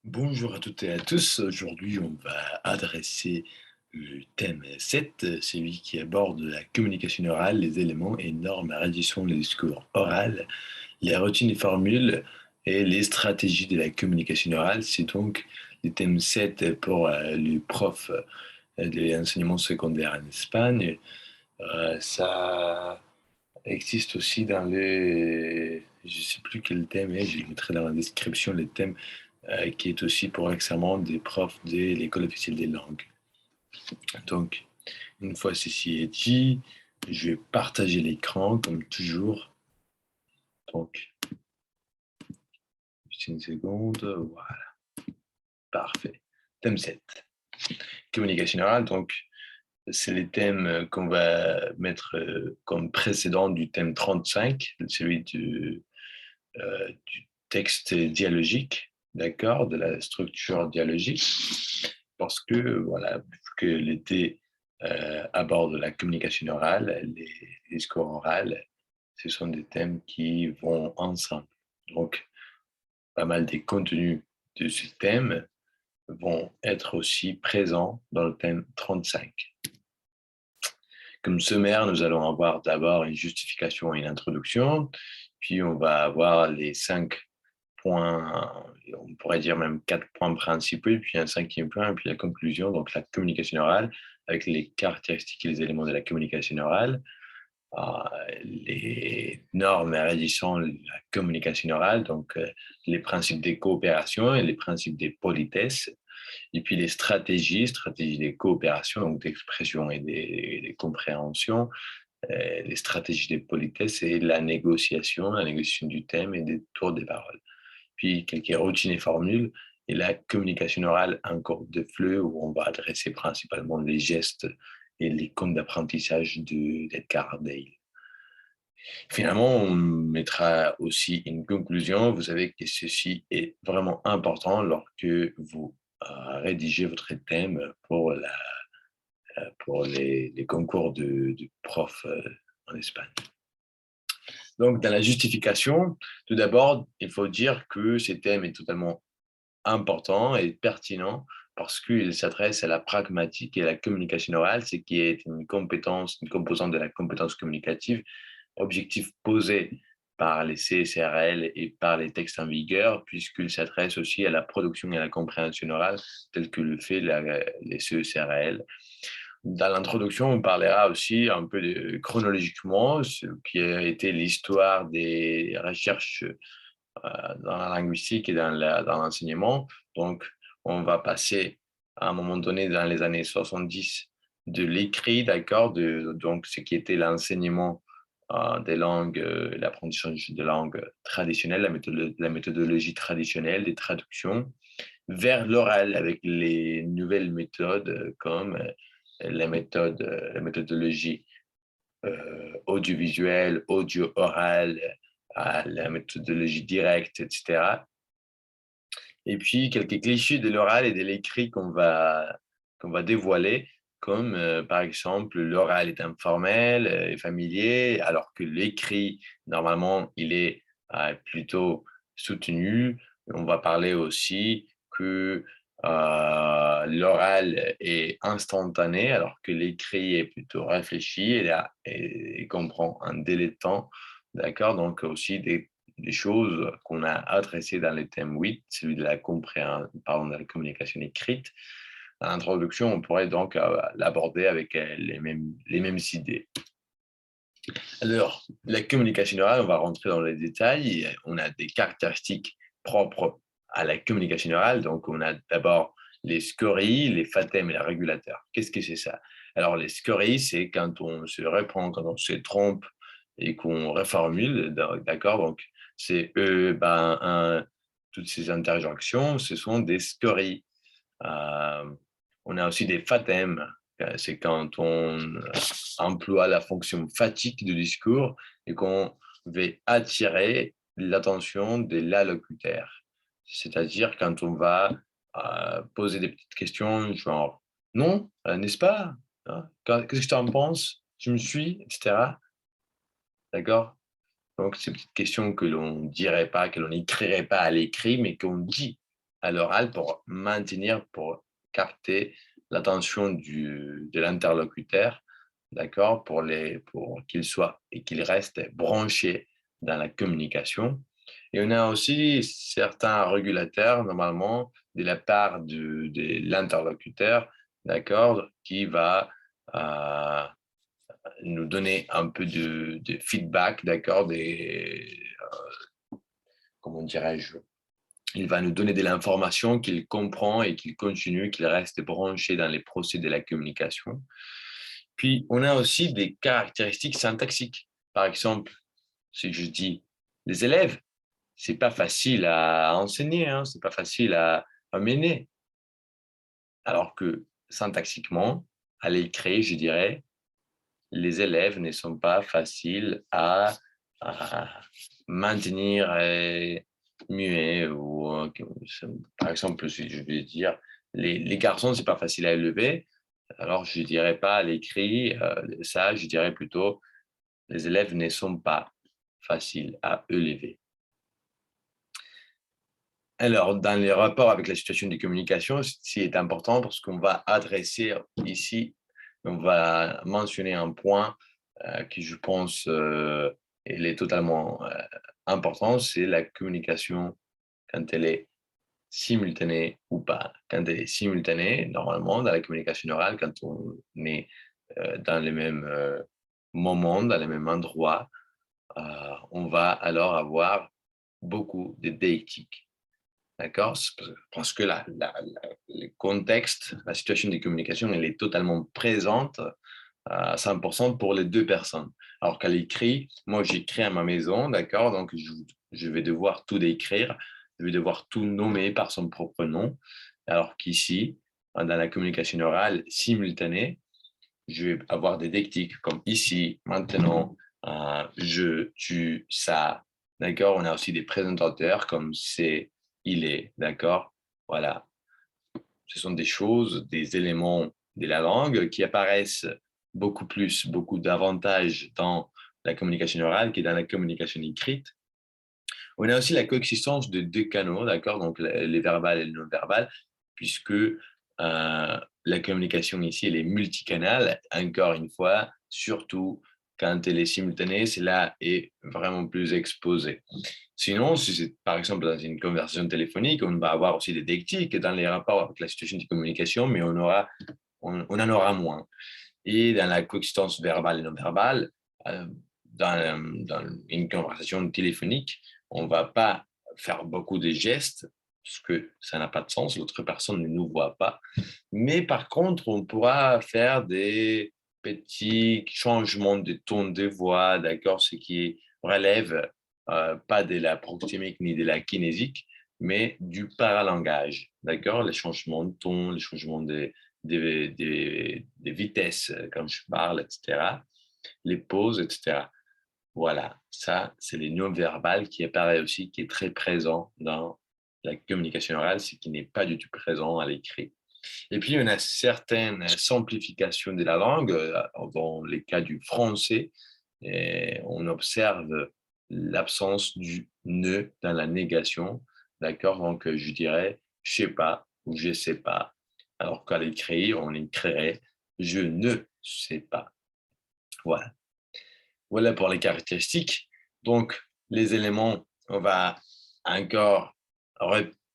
Bonjour à toutes et à tous. Aujourd'hui, on va adresser le thème 7, celui qui aborde la communication orale, les éléments et normes à rédition des discours oral, les routines et formules et les stratégies de la communication orale. C'est donc le thème 7 pour les profs de l'enseignement secondaire en Espagne. Ça existe aussi dans les... Je ne sais plus quel thème est, je le mettrai dans la description, le thème qui est aussi pour l'examen des profs de l'école officielle des langues. Donc, une fois ceci est dit, je vais partager l'écran comme toujours. Donc, juste une seconde, voilà, parfait. Thème 7, communication orale. Donc, c'est les thèmes qu'on va mettre comme précédent du thème 35, celui du texte dialogique, d'accord, de la structure dialogique, parce que, voilà, que l'été aborde la communication orale, les discours oraux, ce sont des thèmes qui vont ensemble. Donc, pas mal des contenus de ce thème vont être aussi présents dans le thème 35. Comme sommaire, nous allons avoir d'abord une justification et une introduction, puis on va avoir les 5 points, on pourrait dire même 4 points principaux, puis un cinquième point, et puis la conclusion, donc la communication orale, avec les caractéristiques et les éléments de la communication orale, les normes régissant la communication orale, donc les principes des coopérations et les principes des politesses, et puis les stratégies des coopérations, donc d'expression et des compréhensions, les stratégies des politesses et la négociation du thème et des tours des paroles. Puis quelques routines et formules, et la communication orale, un cours de fleu où on va adresser principalement les gestes et les comptes d'apprentissage d'Edgar Dale. Finalement, on mettra aussi une conclusion. Vous savez que ceci est vraiment important lorsque vous rédigez votre thème pour les concours de profs en Espagne. Donc, dans la justification, tout d'abord, il faut dire que ce thème est totalement important et pertinent parce qu'il s'adresse à la pragmatique et à la communication orale, ce qui est une compétence, une composante de la compétence communicative, objectif posé par les CSRL et par les textes en vigueur, puisqu'il s'adresse aussi à la production et à la compréhension orale, tel que le fait les CSRL. Dans l'introduction, on parlera aussi un peu chronologiquement, ce qui a été l'histoire des recherches dans la linguistique et dans l'enseignement. Donc, on va passer à un moment donné dans les années 70 de l'écrit, d'accord, donc ce qui était l'enseignement des langues, l'apprentissage des langues traditionnelles, la méthodologie traditionnelle des traductions, vers l'oral avec les nouvelles méthodes comme la méthodologie audiovisuelle, audio-orale, la méthodologie directe, etc. Et puis, quelques clichés de l'oral et de l'écrit qu'on va dévoiler, comme par exemple, l'oral est informel et familier, alors que l'écrit, normalement, il est plutôt soutenu. On va parler aussi que l'oral est instantané, alors que l'écrit est plutôt réfléchi et comprend un délai de temps. D'accord? Donc, aussi des choses qu'on a adressées dans le thème 8, celui de la pardon, de la communication écrite. Dans l'introduction, on pourrait donc l'aborder avec les mêmes idées. Alors, la communication orale, on va rentrer dans les détails. On a des caractéristiques propres à la communication orale. Donc, on a d'abord les scories, les fatèmes et les régulateurs. Qu'est-ce que c'est ça? Alors, les scories, c'est quand on se reprend, quand on se trompe et qu'on reformule, d'accord? Donc, c'est toutes ces interjections, ce sont des scories. Euh, on a aussi des fatèmes, c'est quand on emploie la fonction fatigue du discours et qu'on veut attirer l'attention de l'allocuteur. C'est-à-dire quand on va poser des petites questions genre non, n'est-ce pas? Hein, qu'est-ce que tu en penses? Tu me suis, etc. D'accord? Donc, ces petites questions que l'on dirait pas, que l'on n'écrirait pas à l'écrit, mais qu'on dit à l'oral pour maintenir, pour capter l'attention de l'interlocuteur, d'accord, pour qu'il soit et qu'il reste branché dans la communication. Et on a aussi certains régulateurs, normalement, de la part de l'interlocuteur, d'accord, qui va euh, nous donner un peu de feedback, d'accord, comment dirais-je, il va nous donner de l'information qu'il comprend et qu'il continue, qu'il reste branché dans les procès de la communication. Puis, on a aussi des caractéristiques syntaxiques. Par exemple, si je dis les élèves, c'est pas facile à enseigner, hein, c'est pas facile à mener. Alors que syntaxiquement, à l'écrit, je dirais, les élèves ne sont pas faciles à maintenir muets ou par exemple, si je vais dire les garçons, c'est pas facile à élever. Alors, je dirais pas à l'écrit ça, je dirais plutôt les élèves ne sont pas faciles à élever. Alors, dans les rapports avec la situation de communication, c'est important parce qu'on va adresser ici, on va mentionner un point qui, je pense, il est totalement important, c'est la communication quand elle est simultanée ou pas. Quand elle est simultanée, normalement, dans la communication orale, quand on est dans les mêmes moments, dans les mêmes endroits, on va alors avoir beaucoup de déictiques. D'accord? Parce que le contexte, la situation de communication, elle est totalement présente à 100% pour les deux personnes. Alors qu'à l'écrit, moi j'écris à ma maison, d'accord? Donc je vais devoir tout décrire, je vais devoir tout nommer par son propre nom. Alors qu'ici, dans la communication orale simultanée, je vais avoir des dictiques comme ici, maintenant, je, tu, ça. D'accord? On a aussi des présentateurs comme c'est, il est. D'accord? Voilà. Ce sont des choses, des éléments de la langue qui apparaissent beaucoup plus, beaucoup davantage dans la communication orale que dans la communication écrite. On a aussi la coexistence de deux canaux, d'accord, donc les verbales et les non-verbales, puisque la communication ici, elle est multicanale, encore une fois, surtout quand elle est simultanée, cela est vraiment plus exposé. Sinon, si c'est par exemple dans une conversation téléphonique, on va avoir aussi des dictiques dans les rapports avec la situation de communication, mais on en aura moins. Et dans la coexistence verbale et non verbale, euh, dans une conversation téléphonique, on ne va pas faire beaucoup de gestes parce que ça n'a pas de sens, l'autre personne ne nous voit pas. Mais par contre, on pourra faire des petits changements de ton de voix, d'accord, ce qui relève pas de la proxémique ni de la kinésique, mais du paralangage, d'accord, les changements de ton, les changements des vitesses quand je parle, etc., les pauses, etc. Voilà, ça, c'est les non-verbales qui apparaît aussi, qui est très présent dans la communication orale, ce qui n'est pas du tout présent à l'écrit. Et puis, on a certaines simplifications de la langue. Dans les cas du français, et on observe l'absence du ne dans la négation. D'accord? Donc, je dirais je sais pas ou je sais pas. Alors qu'à l'écrit, on écrirait je ne sais pas. Voilà. Voilà pour les caractéristiques. Donc, les éléments, on va encore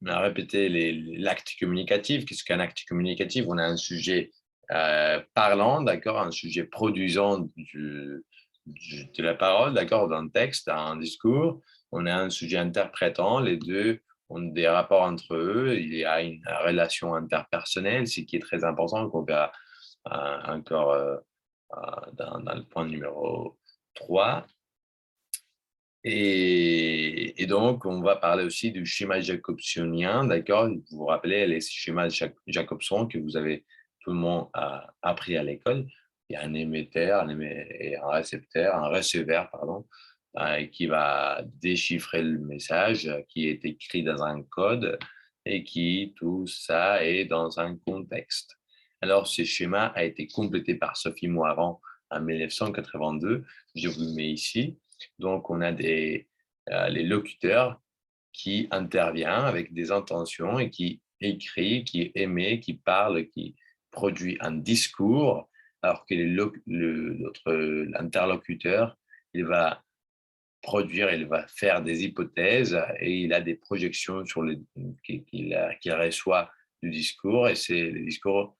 répéter l'acte communicatif. Qu'est-ce qu'un acte communicatif? On a un sujet parlant, d'accord, un sujet produisant de la parole, d'accord, d'un texte, un discours. On a un sujet interprétant, les deux ont des rapports entre eux. Il y a une relation interpersonnelle, ce qui est très important, qu'on verra encore dans le point numéro 3. Et donc, on va parler aussi du schéma jacobsonien, d'accord? Vous vous rappelez les schémas Jacobson que vous avez tout le monde appris à l'école. Il y a un émetteur et un récepteur, un receveur, pardon, qui va déchiffrer le message qui est écrit dans un code et qui, tout ça, est dans un contexte. Alors, ce schéma a été complété par Sophie Moirant en 1982. Je vous le mets ici. Donc, on a les locuteurs qui intervient avec des intentions et qui écrit, qui émet, qui parle, qui produit un discours, alors que l'interlocuteur, il va produire, il va faire des hypothèses et il a des projections sur qu'il reçoit du discours et c'est le discours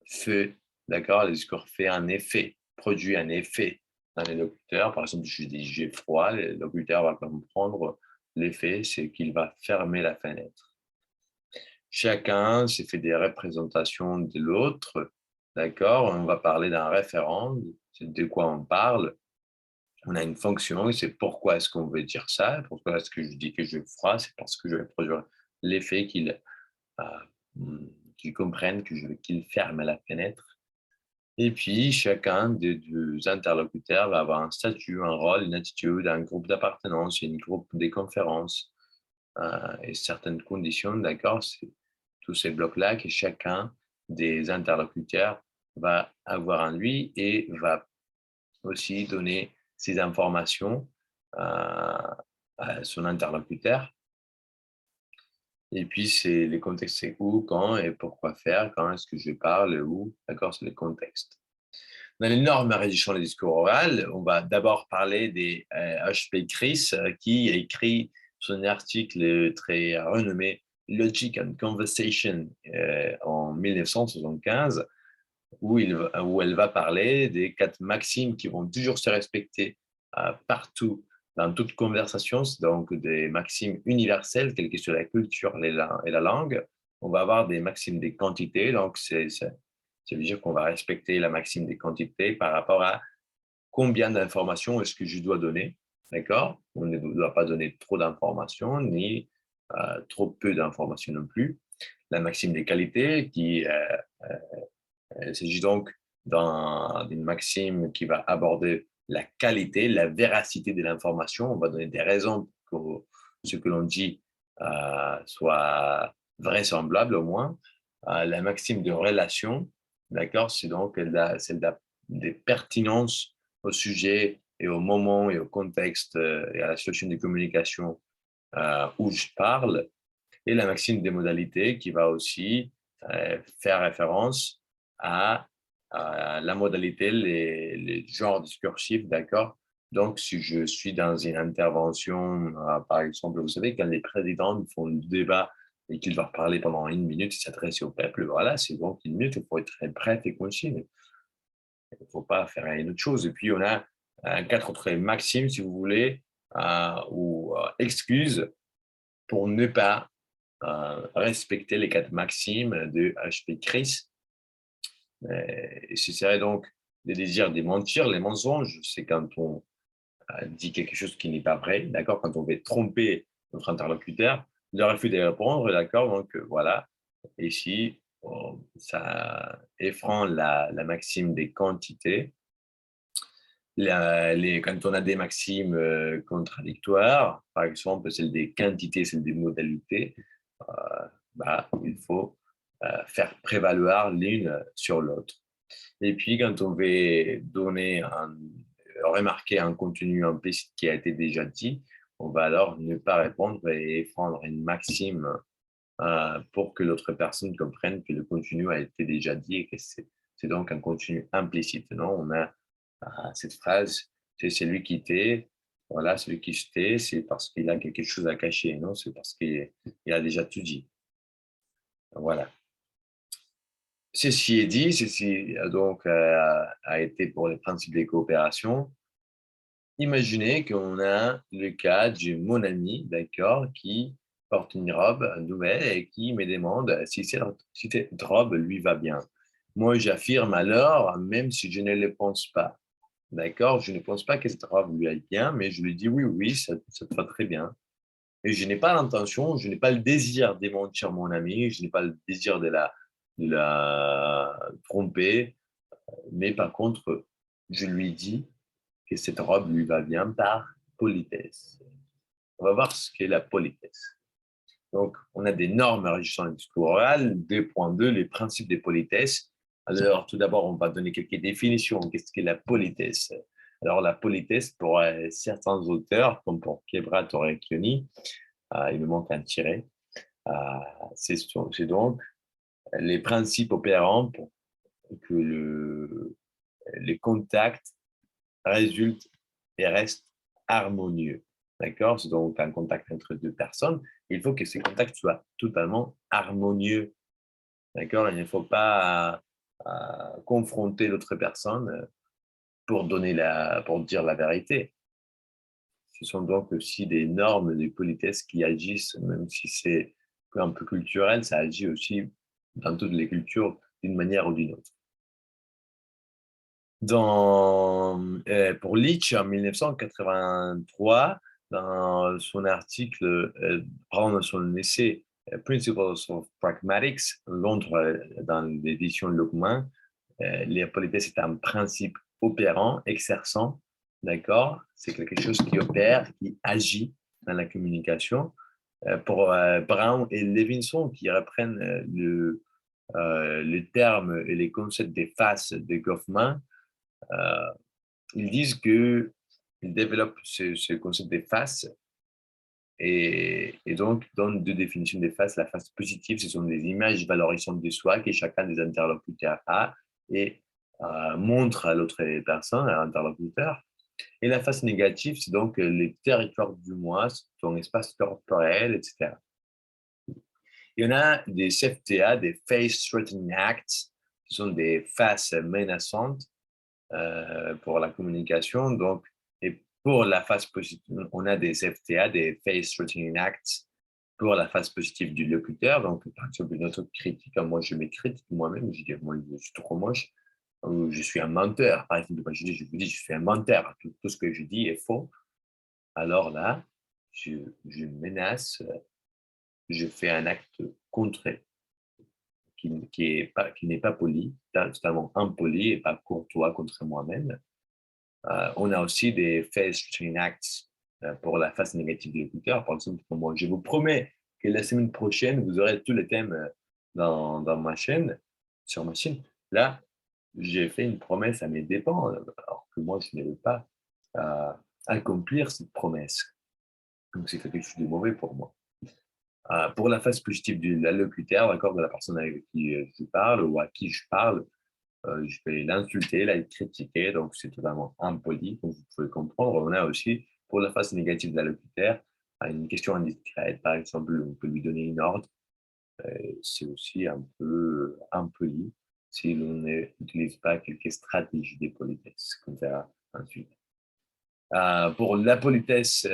fait, d'accord, le discours fait un effet, produit un effet dans les locuteurs. Par exemple, je dis j'ai froid, le locuteur va comprendre l'effet, c'est qu'il va fermer la fenêtre. Chacun s'est fait des représentations de l'autre, d'accord? On va parler d'un référent, c'est de quoi on parle. On a une fonction, et c'est pourquoi est-ce qu'on veut dire ça, pourquoi est-ce que je dis que j'ai froid, c'est parce que je vais produire l'effet qu'il comprenne que je veux qu'il ferme la fenêtre. Et puis, chacun des deux interlocuteurs va avoir un statut, un rôle, une attitude, un groupe d'appartenance, un groupe des conférences et certaines conditions, d'accord? C'est tous ces blocs-là que chacun des interlocuteurs va avoir en lui et va aussi donner ces informations à son interlocuteur. Et puis, c'est les contextes, c'est où, quand et pourquoi faire, quand est-ce que je parle, où, d'accord? C'est les contextes. Dans les normes régissant le discours oral, on va d'abord parler des H.P. Chris, qui a écrit son article très renommé Logic and Conversation en 1975, où elle va parler des 4 maximes qui vont toujours se respecter partout, dans toute conversation, donc des maximes universelles, quelle que soit la culture et la langue. On va avoir des maximes des quantités, donc ça veut dire qu'on va respecter la maxime des quantités par rapport à combien d'informations est-ce que je dois donner, d'accord? On ne doit pas donner trop d'informations, ni trop peu d'informations non plus. La maxime des qualités qui il s'agit donc d'une maxime qui va aborder la qualité, la véracité de l'information. On va donner des raisons pour que ce que l'on dit soit vraisemblable au moins. La maxime de relation, d'accord, c'est donc celle des pertinences au sujet et au moment et au contexte et à la situation de communication où je parle. Et la maxime des modalités qui va aussi faire référence à, à la modalité, les genres discursifs, d'accord? Donc, si je suis dans une intervention, par exemple, vous savez, quand les présidents font le débat et qu'ils doivent parler pendant 1 minute et s'adresser au peuple, voilà, c'est donc 1 minute, il faut être très bref et concis. Il ne faut pas faire une autre chose. Et puis, on a 4 autres maximes, si vous voulez, ou excuses pour ne pas respecter les 4 maximes de H.P. Chris. Et ce serait donc le désir de mentir, les mensonges, c'est quand on dit quelque chose qui n'est pas vrai, d'accord? Quand on veut tromper notre interlocuteur, le refus de répondre, d'accord? Donc voilà, ici, ça effraie la maxime des quantités. Quand on a des maximes contradictoires, par exemple celle des quantités, celle des modalités, il faut faire prévaloir l'une sur l'autre. Et puis, quand on veut remarquer un contenu implicite qui a été déjà dit, on va alors ne pas répondre et prendre une maxime pour que l'autre personne comprenne que le contenu a été déjà dit et que c'est donc un contenu implicite. Non, on a cette phrase, c'est celui qui tait, voilà, celui qui se tait, c'est parce qu'il a quelque chose à cacher, non, c'est parce qu'il a déjà tout dit. Voilà. Ceci est dit, ceci donc a été pour les principes des coopérations. Imaginez qu'on a le cas de mon ami, d'accord, qui porte une robe nouvelle et qui me demande si cette robe lui va bien. Moi, j'affirme alors, même si je ne le pense pas, d'accord, je ne pense pas que cette robe lui aille bien, mais je lui dis oui, oui, ça te va très bien. Et je n'ai pas l'intention, je n'ai pas le désir de mentir mon ami, je n'ai pas le désir de la tromper, mais par contre, je lui dis que cette robe lui va bien par politesse. On va voir ce qu'est la politesse. Donc, on a des normes régissant le discours oral. 2.2, les principes des politesses. Alors, tout d'abord, on va donner quelques définitions. Qu'est-ce qu'est la politesse? Alors, la politesse, pour certains auteurs, comme pour Kebra Torrecchioni, Il me manque un tiret. C'est donc les principes opérants pour que les contacts résultent et restent harmonieux. D'accord? C'est donc un contact entre deux personnes. Il faut que ces contacts soient totalement harmonieux. D'accord? Il ne faut pas confronter l'autre personne pour dire la vérité. Ce sont donc aussi des normes de politesse qui agissent, même si c'est un peu culturel, ça agit aussi dans toutes les cultures d'une manière ou d'une autre. Pour Leach, en 1983, dans son article, pardon, dans son essai Principles of Pragmatics, Londres, dans l'édition Lockman, les politesses est un principe opérant, exerçant, d'accord? C'est quelque chose qui opère, qui agit dans la communication. Pour Brown et Levinson, qui reprennent les termes et les concepts des phases de Goffman, ils disent qu'ils développent ce concept des faces et donc donnent deux définitions des faces. La face positive, ce sont des images valorisantes de soi que chacun des interlocuteurs a et montre à l'autre personne, à l'interlocuteur. Et la face négative, c'est donc les territoires du moi, ton espace corporel, etc. Il y en a des FTA, des Face Threatening Acts, ce sont des faces menaçantes pour la communication. Donc, et pour la phase positive, on a des FTA, des Face Threatening Acts, pour la phase positive du locuteur. Donc, par exemple, une autre critique, moi, je me critique moi-même, je dis, moi, je suis trop moche, ou je suis un menteur. Par exemple, je vous dis, je suis un menteur. Tout ce que je dis est faux. Alors là, je menace, je fais un acte contraire qui n'est pas poli, totalement impoli et pas courtois contre moi-même. On a aussi des face chain acts pour la face négative de l'écouteur. Par exemple, pour moi, je vous promets que la semaine prochaine, vous aurez tous les thèmes dans ma chaîne, sur ma chaîne. Là, j'ai fait une promesse à mes dépens, alors que moi, je ne veux pas accomplir cette promesse. Donc, c'est quelque chose de mauvais pour moi. Pour la face positive de l'allocuteur, d'accord, de la personne avec qui je parle ou à qui je parle, je vais l'insulter, la critiquer, donc c'est totalement impoli, comme vous pouvez comprendre. On a aussi, pour la face négative de l'allocuteur, une question indiscrète, par exemple, on peut lui donner une ordre, c'est aussi un peu impoli si l'on n'utilise pas quelques stratégies de politesse, qu'on verra ensuite. Pour la politesse,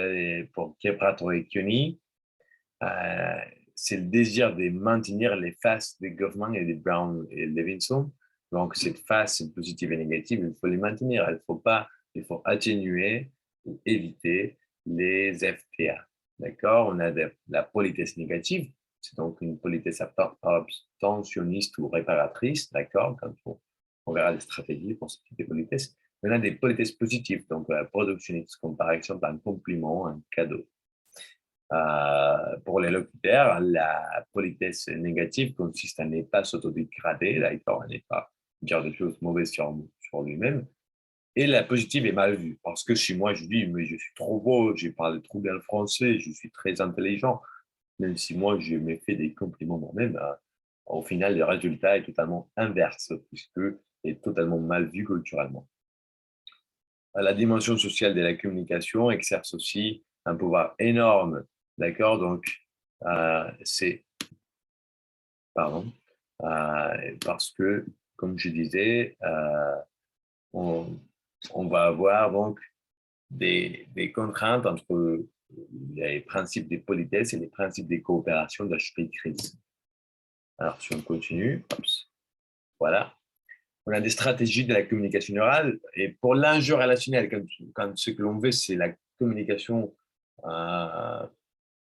pour Kepra et Kioni, c'est le désir de maintenir les faces de Goffman et de Brown et Levinson. Donc, cette face positive et négative, il faut les maintenir. Il faut atténuer ou éviter les FTA. D'accord? On a la politesse négative, c'est donc une politesse abstentionniste ou réparatrice. D'accord? Quand on verra des stratégies pour ce type de politesse. On a des politesses positives, donc productionnistes, comme par exemple un compliment, un cadeau. Pour les locutaires, la politesse négative consiste à ne pas s'autodégrader, d'accord, à ne pas dire des choses mauvaises sur lui-même. Et la positive est mal vue, parce que si moi je dis, mais je suis trop beau, je parle trop bien le français, je suis très intelligent, même si moi je me fais des compliments moi-même, au final, le résultat est totalement inverse, puisque est totalement mal vu culturellement. La dimension sociale de la communication exerce aussi un pouvoir énorme, d'accord? Donc, c'est, pardon, parce que, comme je disais, on, on va avoir donc des contraintes entre les principes des politesses et les principes des coopérations d'esprit de crise. Alors, si on continue, voilà. On a des stratégies de la communication orale et pour l'injure relationnelle, quand ce que l'on veut, c'est la communication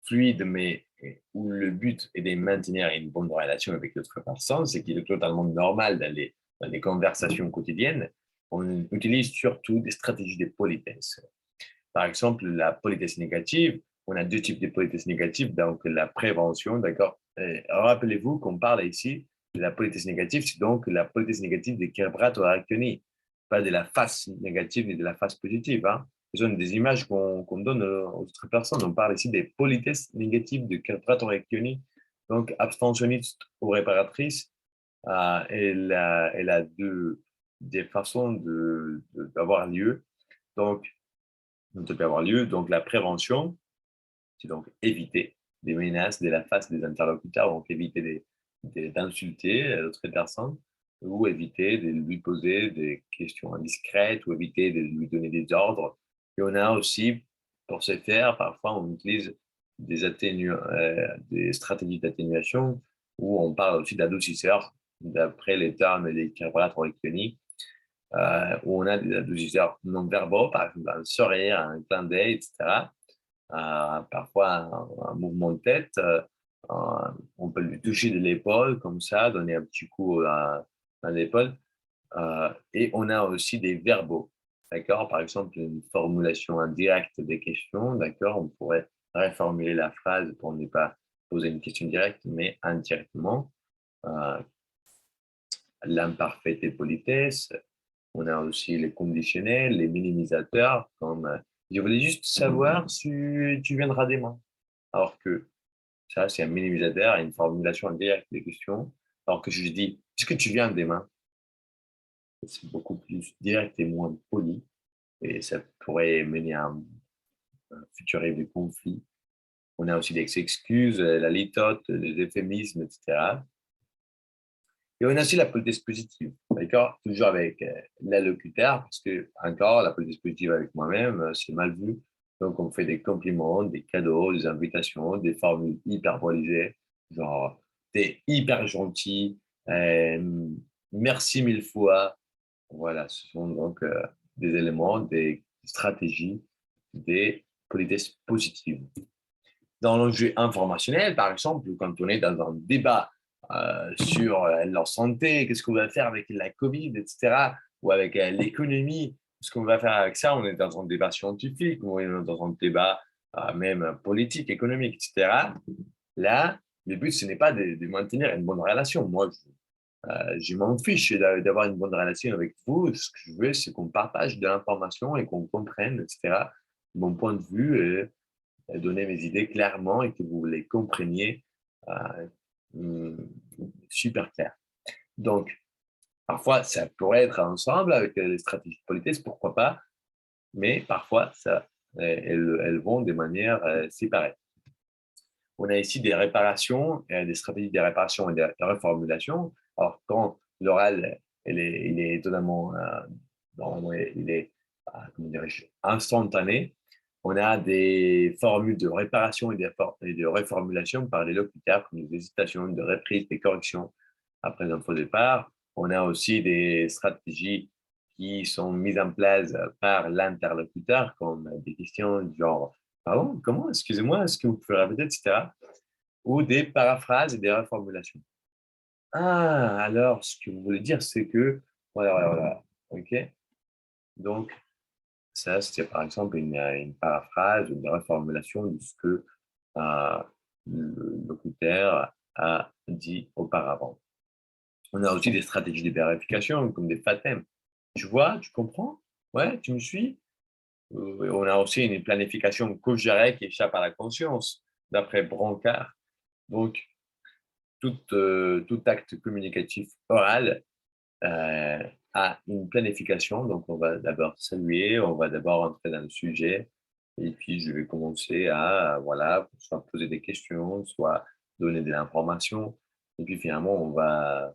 fluide, mais où le but est de maintenir une bonne relation avec l'autre personne, c'est qu'il est totalement normal dans les conversations quotidiennes. On utilise surtout des stratégies de politesse. Par exemple, la politesse négative, on a deux types de politesse négative, donc la prévention, d'accord. Rappelez-vous qu'on parle ici de la politesse négative, c'est donc la politesse négative des Kebrat ou Aractoni, pas de la face négative ni de la face positive. Hein. Ce sont des images qu'on donne aux autres personnes. On parle ici des politesses négatives de Caprato-Recchioni, donc abstentionniste ou réparatrice. Elle a des façons d'avoir lieu. Donc, de peut avoir lieu. Donc, la prévention, c'est donc éviter des menaces de la face des interlocuteurs, donc éviter d'insulter l'autre personne ou éviter de lui poser des questions indiscrètes ou éviter de lui donner des ordres. Et on a aussi, pour ce faire, parfois on utilise des stratégies d'atténuation où on parle aussi d'adoucisseurs, d'après les termes des chiropracteurs cliniques, où on a des adoucisseurs non verbaux, par exemple un sourire, un clin d'œil, etc. Parfois un mouvement de tête. On peut lui toucher de l'épaule comme ça, donner un petit coup à l'épaule. Et on a aussi des verbaux, d'accord? Par exemple, une formulation indirecte des questions, d'accord? On pourrait reformuler la phrase pour ne pas poser une question directe, mais indirectement. Euh, L'imparfaite politesse. On a aussi les conditionnels, les minimisateurs, comme je voulais juste savoir si tu viendras demain. Alors que ça, c'est un minimisateur, une formulation indirecte des questions. Alors que je dis, est-ce que tu viens demain? C'est beaucoup plus direct et moins poli. Et ça pourrait mener à un futur de conflit. On a aussi des excuses, la litote, les euphémismes, etc. Et on a aussi la politesse positive, d'accord? Toujours avec l'allocuteur, parce que, encore, la politesse positive avec moi-même, c'est mal vu. Donc, on fait des compliments, des cadeaux, des invitations, des formules hyperbolisées, genre, t'es hyper gentil, merci mille fois. Voilà, ce sont donc des éléments, des stratégies, des politesses positives. Dans l'enjeu informationnel, par exemple, quand on est dans un débat sur leur santé, qu'est-ce qu'on va faire avec la Covid, etc., ou avec l'économie, ce qu'on va faire avec ça, on est dans un débat scientifique, ou on est dans un débat même politique, économique, etc. Là, le but, ce n'est pas de maintenir une bonne relation. Moi, je m'en fiche d'avoir une bonne relation avec vous. Ce que je veux, c'est qu'on partage de l'information et qu'on comprenne, etc., mon point de vue donner mes idées clairement et que vous les compreniez euh, super clair. Donc, parfois, ça pourrait être ensemble avec les stratégies de politesse, pourquoi pas, mais parfois, elles vont de manière séparée. On a ici des réparations, des stratégies de réparation et de reformulation. Alors, quand l'oral, il est étonnamment, il est, comment dirais-je, instantané, on a des formules de réparation et de reformulation par les locuteurs, comme des hésitations, de reprise, des corrections après un faux départ. On a aussi des stratégies qui sont mises en place par l'interlocuteur, comme des questions du genre pardon, comment? Excusez-moi, est-ce que vous pouvez répéter, etc. Ou des paraphrases et des reformulations. Ah, alors, ce que vous voulez dire, c'est que, voilà, voilà, voilà. OK. Donc, ça, c'est par exemple une paraphrase, une reformulation de ce que le locuteur a dit auparavant. On a aussi des stratégies de vérification, comme des FATEM. Tu vois, tu comprends? Ouais, tu me suis? On a aussi une planification co-gérée qui échappe à la conscience, d'après Brancard. Donc, tout acte communicatif oral a une planification. Donc, on va d'abord saluer, on va d'abord entrer dans le sujet, et puis je vais commencer à, voilà, soit poser des questions, soit donner de l'information. Et puis finalement, on va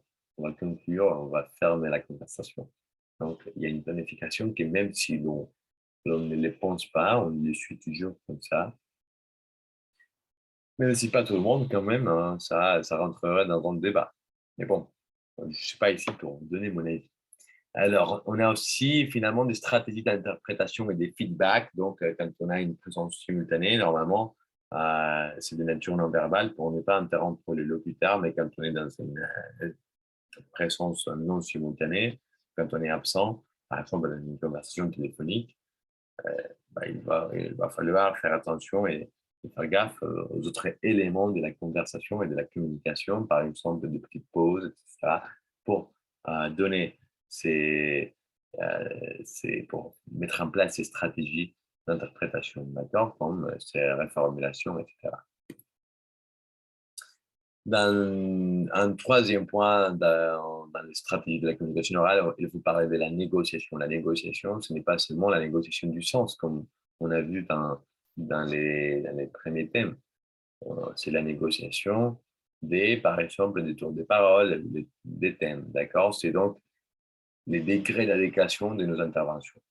conclure, on va fermer la conversation. Donc, il y a une planification qui, même si l'on ne les pense pas, on le suit toujours comme ça. Mais si pas tout le monde, quand même, hein, ça rentrerait dans le débat. Mais bon, je ne suis pas ici pour donner mon avis. Alors, on a aussi finalement des stratégies d'interprétation et des feedbacks. Donc, quand on a une présence simultanée, normalement, c'est de nature non verbale pour ne pas interrompre le locuteur, mais quand on est dans une présence non simultanée, quand on est absent, par exemple dans une conversation téléphonique, il va falloir faire attention et faire gaffe aux autres éléments de la conversation et de la communication, par exemple des petites pauses, etc., pour donner pour mettre en place ces stratégies d'interprétation, d'accord, comme ces reformulations, etc. Un troisième point dans les stratégies de la communication orale, il faut parler de la négociation. La négociation, ce n'est pas seulement la négociation du sens, comme on a vu dans les premiers thèmes. C'est la négociation par exemple, des tours de parole, des thèmes, d'accord? C'est donc les degrés d'adéquation de nos interventions,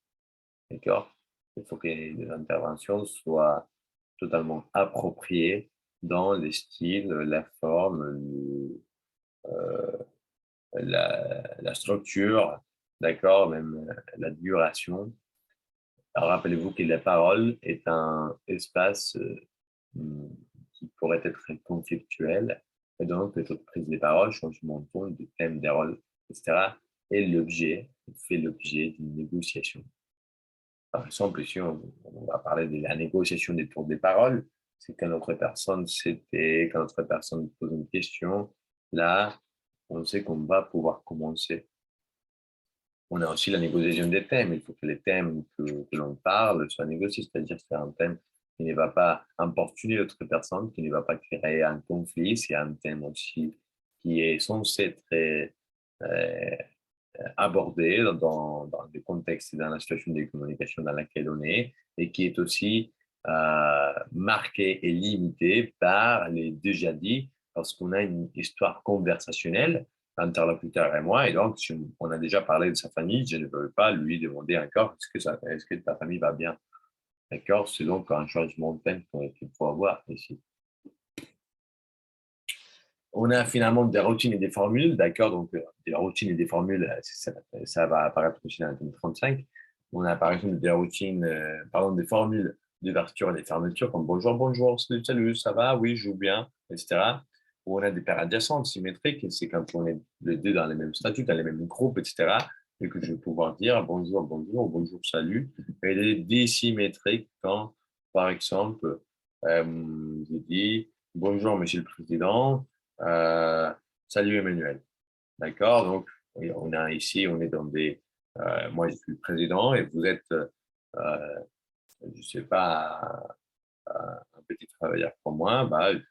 d'accord? Il faut que les interventions soient totalement appropriées dans les styles, la forme, la structure, d'accord, même la duration. Alors, rappelez-vous que la parole est un espace qui pourrait être conflictuel, et donc toute prise de parole, changement de ton, de thème, des rôles, etc., est fait l'objet d'une négociation. Par exemple, ici, on va parler de la négociation des tours des paroles. C'est quand quand notre personne pose une question, là, on sait qu'on va pouvoir commencer. On a aussi la négociation des thèmes. Il faut que les thèmes que l'on parle soient négociés, c'est-à-dire que c'est un thème qui ne va pas importuner l'autre personne, qui ne va pas créer un conflit. C'est un thème aussi qui est censé être euh, abordé dans le contexte et dans la situation de communication dans laquelle on est, et qui est aussi marqué et limité par les déjà dit, parce qu'on a une histoire conversationnelle, l'interlocuteur et moi, et donc si on a déjà parlé de sa famille, je ne veux pas lui demander encore est-ce que ta famille va bien. D'accord? C'est donc un changement de thème qu'il faut avoir ici. On a finalement des routines et des formules, d'accord? Donc, des routines et des formules, ça va apparaître aussi dans la 35. On a par exemple des routines, pardon, des formules d'ouverture et des fermetures, comme bonjour, bonjour, salut, salut, ça va, oui, je joue bien, etc. Ou on a des paires adjacentes, symétriques, et c'est quand on est les deux dans les mêmes statuts, dans les mêmes groupes, etc. Et que je vais pouvoir dire bonjour, bonjour, bonjour, salut. Et des dissymétriques quand, par exemple, je dis bonjour, monsieur le président. Euh, Salut Emmanuel. D'accord? Donc, on a ici, on est dans moi, je suis le président et vous êtes, je ne sais pas, un petit travailleur comme moi, bah, je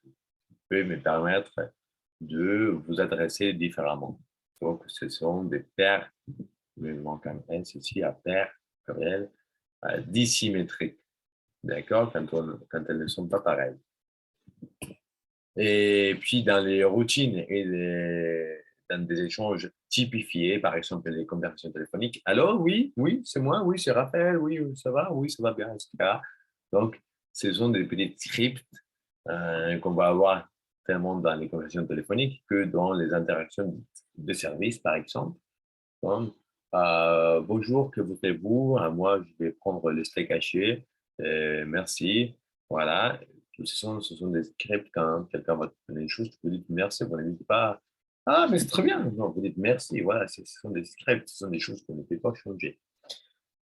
peux me permettre de vous adresser différemment. Donc, ce sont des paires, mais il manque un S ici à paires, pluriel, dissymétriques. D'accord? Quand elles ne sont pas pareilles. Et puis, dans les routines dans des échanges typifiés, par exemple les conversations téléphoniques, allô, oui, oui, c'est moi, oui, c'est Raphaël, oui, oui, ça va bien, etc. Donc, ce sont des petits scripts qu'on va avoir tellement dans les conversations téléphoniques que dans les interactions de service, par exemple. Comme, bonjour, que vous faites-vous? Moi, je vais prendre le steak haché. Merci. Voilà. Ce sont des scripts quand quelqu'un va te donner une chose, vous dites merci, vous ne dites pas ah, mais c'est très bien. Non, vous dites merci. Voilà, ce sont des scripts, ce sont des choses qu'on ne peut pas changer.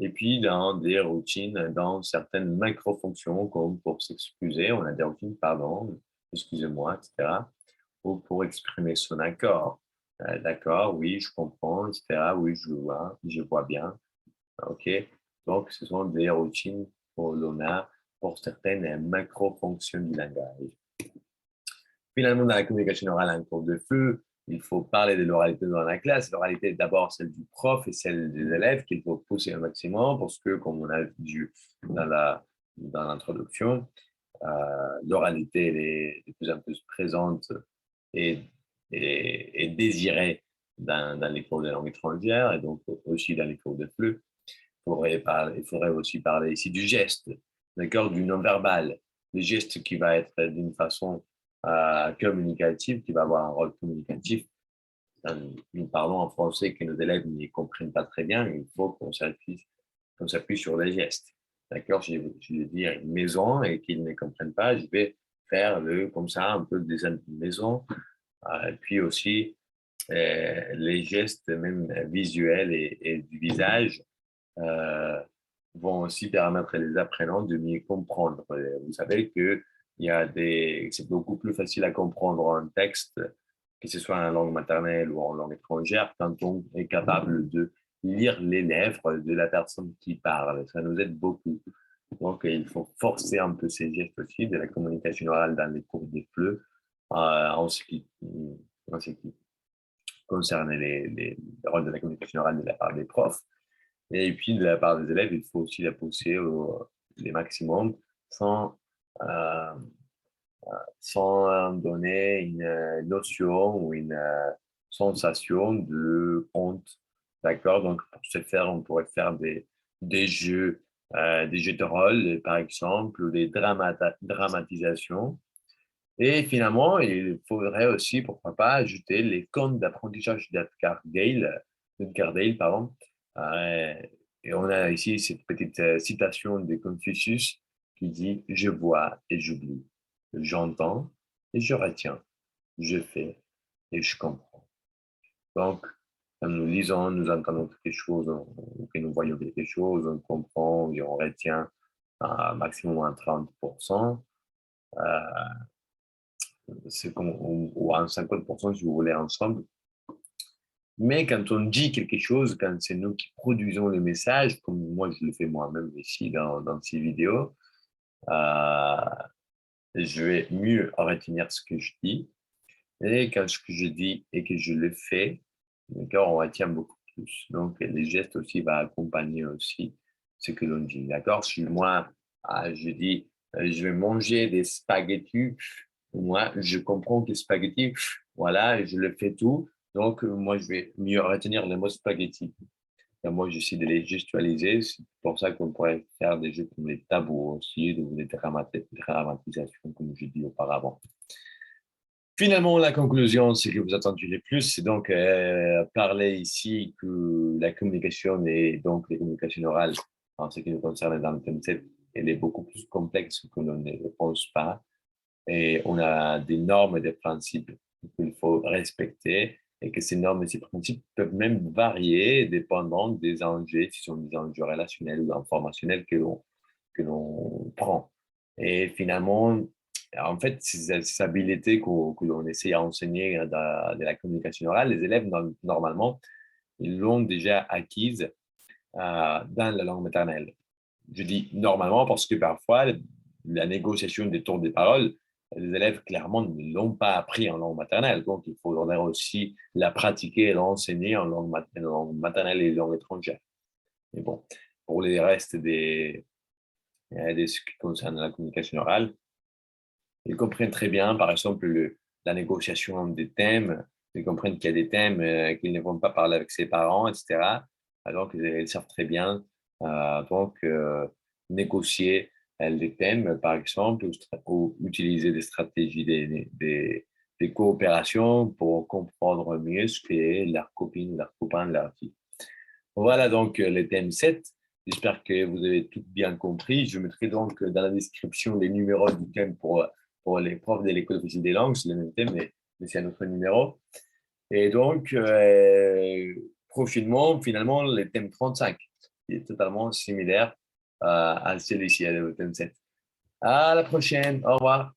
Et puis, dans des routines, dans certaines macro-fonctions, comme pour s'excuser, on a des routines, pardon, excusez-moi, etc., ou pour exprimer son accord. D'accord, oui, je comprends, etc., oui, je vois bien. OK. Donc, ce sont des routines que l'on a pour certaines macro-fonctions du langage. Finalement, dans la communication orale, un cours de feu, il faut parler de l'oralité dans la classe. L'oralité est d'abord celle du prof et celle des élèves qu'il faut pousser un maximum parce que, comme on a vu dans l'introduction, l'oralité est de plus en plus présente et, et désirée dans les cours de langue étrangère et donc aussi dans les cours de FLE. Il faudrait aussi parler ici du geste, d'accord, du non-verbal. Le geste qui va être d'une façon communicative, qui va avoir un rôle communicatif. Nous parlons en français que nos élèves ne comprennent pas très bien, il faut qu'on s'appuie sur les gestes. D'accord? Je vais dire une maison et qu'ils ne comprennent pas, je vais faire comme ça un peu des maisons. Et puis aussi les gestes même visuels et du visage euh, vont aussi permettre à les apprenants de mieux comprendre. Vous savez que c'est beaucoup plus facile à comprendre un texte, que ce soit en langue maternelle ou en langue étrangère, quand on est capable de lire les lèvres de la personne qui parle. Ça nous aide beaucoup. Donc, il faut forcer un peu ces gestes aussi de la communication orale dans les cours des FLE en ce qui concerne les rôles de la communication orale de la part des profs. Et puis, de la part des élèves, il faut aussi la pousser les maximum sans, euh, sans donner une notion ou une sensation de honte. D'accord? Donc, pour ce faire, on pourrait faire des jeux de rôle, par exemple, ou des dramatisations. Et finalement, il faudrait aussi, pourquoi pas, ajouter les contes d'apprentissage d'Edgar Dale, pardon. Euh, et on a ici cette petite citation de Confucius qui dit: Je vois et j'oublie, j'entends et je retiens, je fais et je comprends. Donc, quand nous lisons, nous entendons quelque chose, ou que nous voyons quelque chose, on comprend et on retient un maximum à 30%. Euh, ou à 50% si vous voulez ensemble. Mais quand on dit quelque chose, quand c'est nous qui produisons le message, comme moi je le fais moi-même ici dans ces vidéos, euh, je vais mieux retenir ce que je dis. Et quand ce que je dis et que je le fais, d'accord, on retient beaucoup plus. Donc les gestes aussi vont accompagner aussi ce que l'on dit. D'accord? Si moi, je dis, je vais manger des spaghettis, moi, je comprends que spaghetti, voilà, je le fais tout. Donc, moi, je vais mieux retenir le mot spaghetti. Et moi, j'essaie de les gestualiser. C'est pour ça qu'on pourrait faire des jeux comme les tabous aussi, ou des dramatisations, comme je dis auparavant. Finalement, la conclusion, c'est que vous attendez le plus, c'est donc parler ici que la communication et donc les communications orales, en ce qui nous concerne dans le thème 7, elle est beaucoup plus complexe que l'on ne le pense pas. Et on a des normes et des principes qu'il faut respecter et que ces normes et ces principes peuvent même varier dépendant des enjeux, si ce sont des enjeux relationnels ou informationnels que l'on prend. Et finalement, en fait, ces habiletés que l'on essaie à enseigner de la communication orale, les élèves, normalement, ils l'ont déjà acquise dans la langue maternelle. Je dis normalement parce que parfois, la négociation des tours de parole, les élèves clairement ne l'ont pas appris en langue maternelle. Donc, il faudrait aussi la pratiquer et l'enseigner en langue maternelle et langue étrangère. Mais bon, pour les restes de ce qui concerne la communication orale, ils comprennent très bien, par exemple, la négociation des thèmes. Ils comprennent qu'il y a des thèmes qu'ils ne vont pas parler avec ses parents, etc. Alors qu'ils savent très bien négocier les thèmes, par exemple, ou utiliser des stratégies, des coopérations pour comprendre mieux ce qu'est leur copine, leur copain, leur fille. Voilà donc le thème 7. J'espère que vous avez tout bien compris. Je mettrai donc dans la description les numéros du thème pour les profs de l'école officielle des langues. C'est le même thème, mais c'est un autre numéro. Et donc, prochainement, finalement, le thème 35, qui est totalement similaire à celui-ci, le thème 7. À la prochaine. Au revoir.